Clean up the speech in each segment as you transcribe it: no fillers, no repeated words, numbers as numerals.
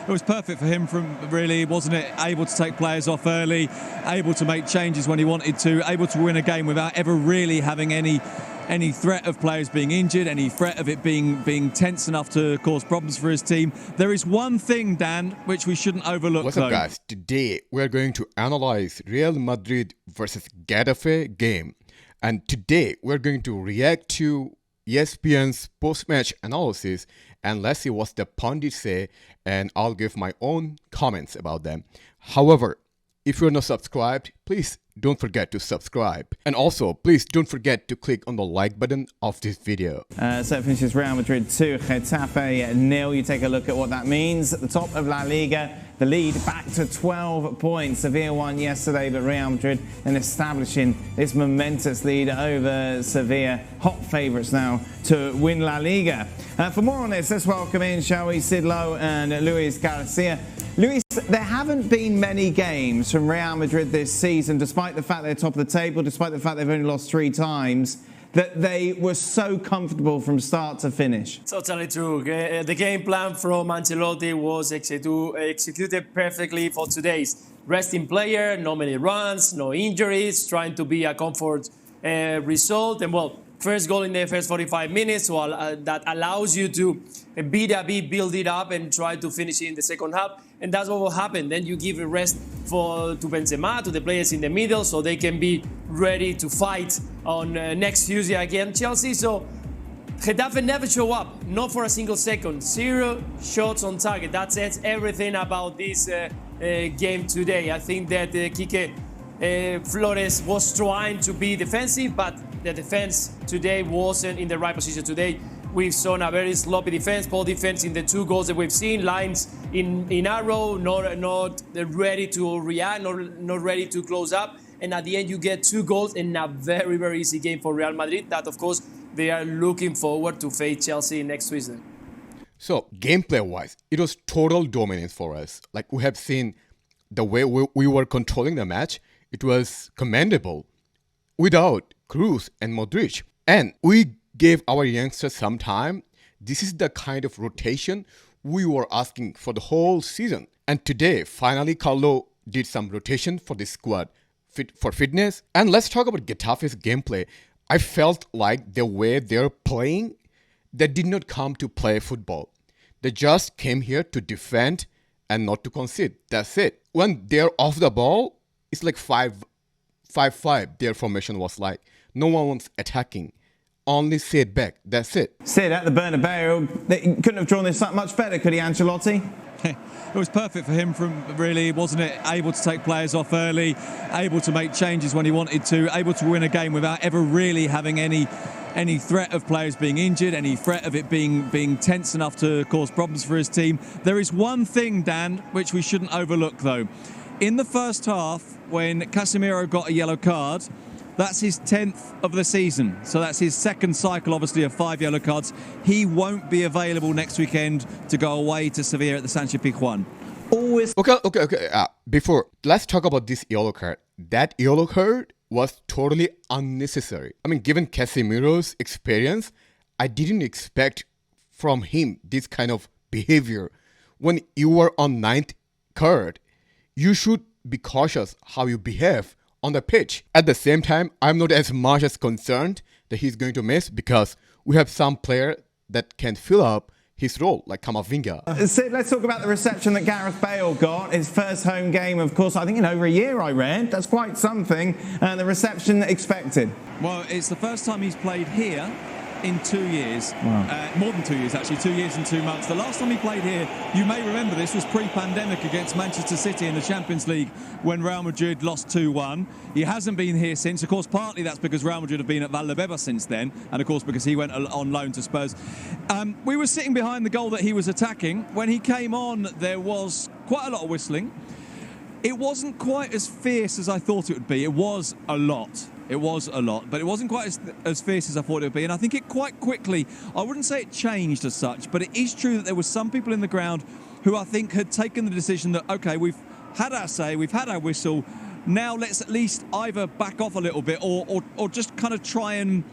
It was perfect for him really, wasn't it? Able to take players off early, able to make changes when he wanted to, able to win a game without ever really having any threat of players being injured, any threat of it being tense enough to cause problems for his team. There is one thing, Dan, which we shouldn't overlook. What's up, guys? Today we're going to analyze Real Madrid versus Getafe game. And today we're going to react to ESPN's post-match analysis, and let's see what the pundits say, and I'll give my own comments about them. However, if you're not subscribed, please don't forget to subscribe. And also, please don't forget to click on the like button of this video. So it finishes Real Madrid 2, Getafe 0. You take a look at what that means. At the top of La Liga, the lead back to 12 points. Sevilla won yesterday, but Real Madrid then establishing this momentous lead over Sevilla. Hot favourites now to win La Liga. For more on this, let's welcome in, shall we, Sid Lowe and Luis Garcia. Luis, there haven't been many games from Real Madrid this season, despite the fact they're top of the table, despite the fact they've only lost 3 times, that they were so comfortable from start to finish. Totally true. The game plan from Ancelotti was executed perfectly for today's resting player. No many runs, no injuries, trying to be a comfort result. And well, first goal in the first 45 minutes, so that allows you to bit a bit, build it up, and try to finish it in the second half. And that's what will happen. Then you give a rest to Benzema, to the players in the middle, so they can be ready to fight on next Tuesday against Chelsea. So Getafe never show up, not for a single second. 0 shots on target. That says everything about this game today. I think that Quique Flores was trying to be defensive, but the defense today wasn't in the right position. Today we've shown a very sloppy defense, poor defense in the 2 goals that we've seen. Lines in a row, not ready to react, not ready to close up. And at the end, you get 2 goals in a very, very easy game for Real Madrid. That, of course, they are looking forward to face Chelsea next Tuesday. So, gameplay-wise, it was total dominance for us. Like, we have seen the way we were controlling the match. It was commendable without Kroos and Modric. And we gave our youngsters some time. This is the kind of rotation we were asking for the whole season. And today, finally, Carlo did some rotation for the squad for fitness. And let's talk about Getafe's gameplay. I felt like the way they're playing, they did not come to play football. They just came here to defend and not to concede. That's it. When they're off the ball, it's like 5-5. Their formation was like. No one was attacking. Only sit back. That's it. Sid, at the Bernabeu, they couldn't have drawn this up much better, could he, Ancelotti? It was perfect for him really, wasn't it? Able to take players off early, able to make changes when he wanted to, able to win a game without ever really having any threat of players being injured, any threat of it being tense enough to cause problems for his team. There is one thing, Dan, which we shouldn't overlook, though. In the first half, when Casemiro got a yellow card, that's his 10th of the season. So that's his second cycle, obviously, of 5 yellow cards. He won't be available next weekend to go away to Sevilla at the Sánchez Pizjuán. Always. Okay. Before, let's talk about this yellow card. That yellow card was totally unnecessary. I mean, given Casemiro's experience, I didn't expect from him this kind of behavior. When you were on 9th card, you should be cautious how you behave on the pitch. At the same time, I'm not as much as concerned that he's going to miss, because we have some player that can fill up his role, like Camavinga. Sid, let's talk about the reception that Gareth Bale got. His first home game, of course, I think in over a year, I read. That's quite something. And the reception expected. Well, it's the first time he's played here in 2 years. Wow. More than 2 years, actually. 2 years and 2 months. The last time he played here, you may remember this, was pre-pandemic against Manchester City in the Champions League when Real Madrid lost 2-1. He hasn't been here since. Of course, partly that's because Real Madrid have been at Valdebebas since then, and of course because he went on loan to Spurs. We were sitting behind the goal that he was attacking. When he came on, there was quite a lot of whistling. It wasn't quite as fierce as I thought it would be. It was a lot. But it wasn't quite as fierce as I thought it would be. And I think it quite quickly, I wouldn't say it changed as such, but it is true that there were some people in the ground who I think had taken the decision that, okay, we've had our say, we've had our whistle, now let's at least either back off a little bit or just kind of try and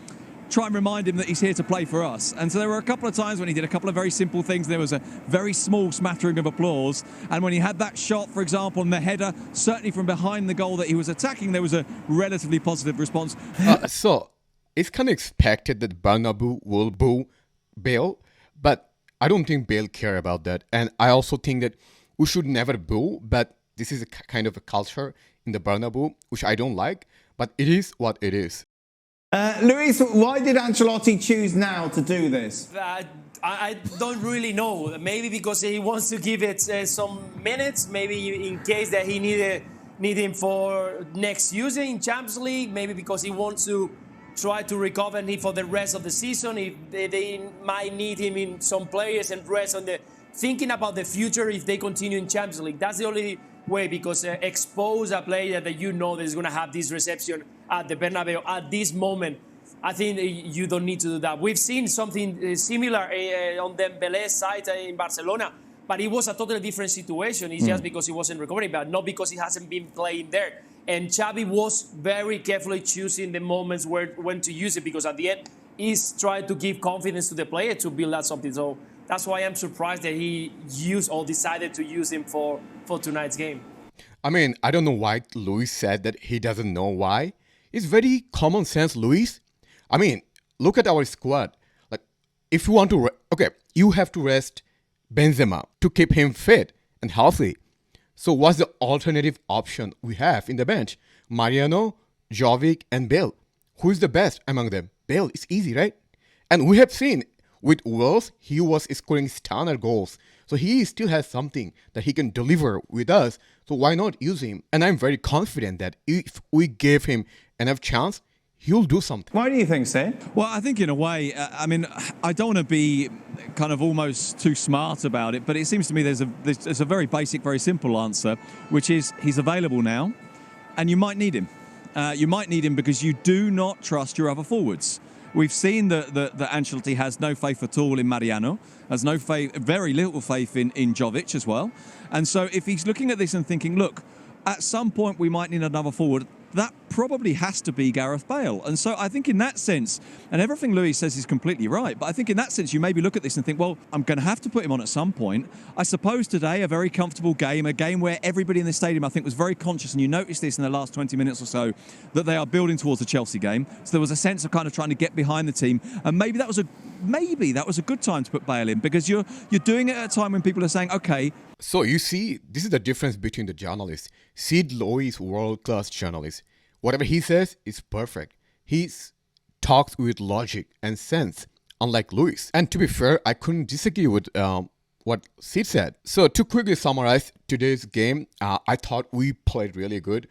try and remind him that he's here to play for us. And so there were a couple of times when he did a couple of very simple things. There was a very small smattering of applause. And when he had that shot, for example, and the header, certainly from behind the goal that he was attacking, there was a relatively positive response. So it's kind of expected that Bernabeu will boo Bale, but I don't think Bale care about that. And I also think that we should never boo, but this is a kind of a culture in the Bernabeu, which I don't like, but it is what it is. Luis, why did Ancelotti choose now to do this? I don't really know. Maybe because he wants to give it some minutes. Maybe in case that he need him for next season in Champions League. Maybe because he wants to try to recover him for the rest of the season. If they might need him in some players and rest on the thinking about the future if they continue in Champions League. That's the only way, because expose a player that you know that is going to have this reception at the Bernabeu at this moment. I think you don't need to do that. We've seen something similar on Dembele's side in Barcelona, but it was a totally different situation. It's just because he wasn't recovering, but not because he hasn't been playing there. And Xavi was very carefully choosing the moments when to use it, because at the end, he's trying to give confidence to the player to build up something. So that's why I'm surprised that he used or decided to use him for tonight's game. I mean, I don't know why Luis said that he doesn't know why. It's very common sense, Luis. I mean, look at our squad. Like, if you want to, you have to rest Benzema to keep him fit and healthy. So what's the alternative option we have in the bench? Mariano, Jovic, and Bale. Who is the best among them? Bale. It's easy, right? And we have seen with Wolves, he was scoring stunner goals. So he still has something that he can deliver with us. So why not use him? And I'm very confident that if we give him enough chance, he'll do something. Why do you think so? Well, I think in a way, I mean, I don't want to be kind of almost too smart about it, but it seems to me there's a very basic, very simple answer, which is he's available now, and you might need him. You might need him because you do not trust your other forwards. We've seen that Ancelotti has no faith at all in Mariano, has no faith, very little faith in Jovic as well. And so if he's looking at this and thinking, look, at some point we might need another forward, that probably has to be Gareth Bale. And so I think in that sense, and everything Luis says is completely right, but I think in that sense you maybe look at this and think, well, I'm going to have to put him on at some point. I suppose today a very comfortable game, a game where everybody in the stadium I think was very conscious, and you noticed this in the last 20 minutes or so, that they are building towards the Chelsea game. So there was a sense of kind of trying to get behind the team, and maybe that was a good time to put Bale in, because you're doing it at a time when people are saying, okay. So you see, this is the difference between the journalists. Sid Lowe is world-class journalist. Whatever he says is perfect. He talks with logic and sense, unlike Luis. And to be fair, I couldn't disagree with what Sid said. So to quickly summarize today's game, I thought we played really good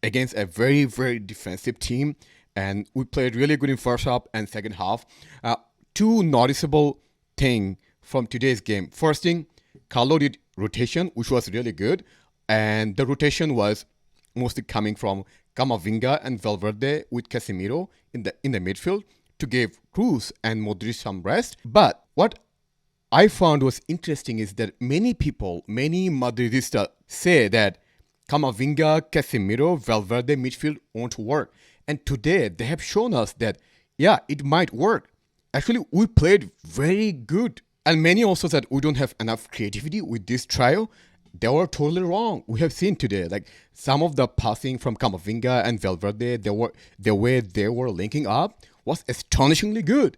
against a very, very defensive team. And we played really good in first half and second half. Two noticeable things from today's game. First thing, Carlo did rotation, which was really good. And the rotation was mostly coming from Camavinga and Valverde with Casemiro in the midfield to give Kroos and Modric some rest. But what I found was interesting is that many Madridistas say that Camavinga, Casemiro, Valverde midfield won't work. And today they have shown us that, yeah, it might work. Actually, we played very good. And many also said we don't have enough creativity with this trio. They were totally wrong. We have seen today, like some of the passing from Camavinga and Valverde, the way they were linking up was astonishingly good.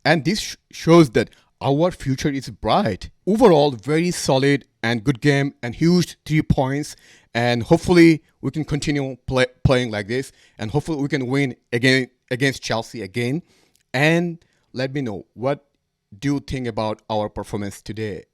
And this shows that our future is bright. Overall, very solid and good game and huge 3 points. And hopefully we can continue playing like this. And hopefully we can win again against Chelsea again. And let me know, what do you think about our performance today?